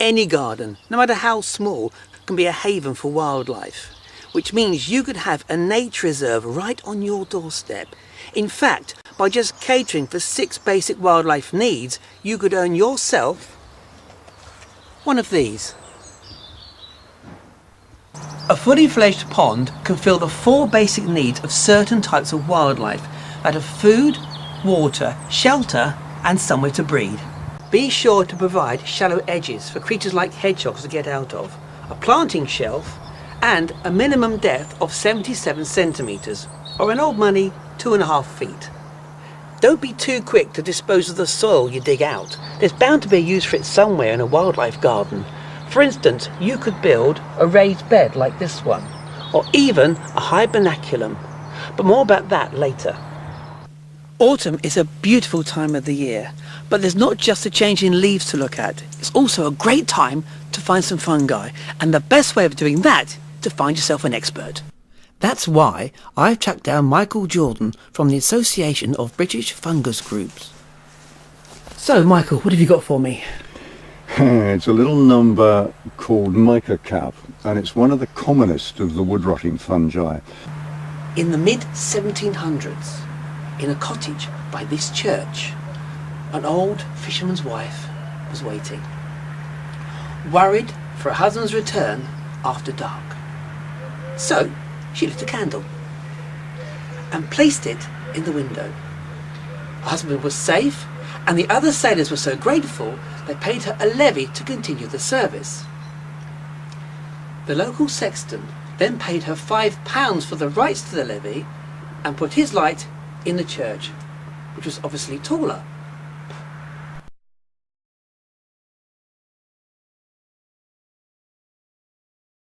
Any garden, no matter how small, can be a haven for wildlife, which means you could have a nature reserve right on your doorstep. In fact, by just catering for 6 basic wildlife needs, you could earn yourself one of these. A fully fledged pond can fill the 4 basic needs of certain types of wildlife that have food, water, shelter and somewhere to breed. Be sure to provide shallow edges for creatures like hedgehogs to get out of, a planting shelf and a minimum depth of 77 centimetres, or in old money 2.5 feet. Don't be too quick to dispose of the soil you dig out. There's bound to be a use for it somewhere in a wildlife garden. For instance, you could build a raised bed like this one, or even a hibernaculum, but more about that later. Autumn is a beautiful time of the year, but there's not just a change in leaves to look at. It's also a great time to find some fungi, and the best way of doing that is to find yourself an expert. That's why I've tracked down Michael Jordan from the Association of British Fungus Groups. So, Michael, what have you got for me? It's a little number called mica cap, and it's one of the commonest of the wood-rotting fungi. In the mid-1700s, in a cottage by this church, an old fisherman's wife was waiting, worried for her husband's return after dark. So she lit a candle and placed it in the window. Her husband was safe, and the other sailors were so grateful they paid her a levy to continue the service. The local sexton then paid her £5 for the rights to the levy and put his light in the church, which was obviously taller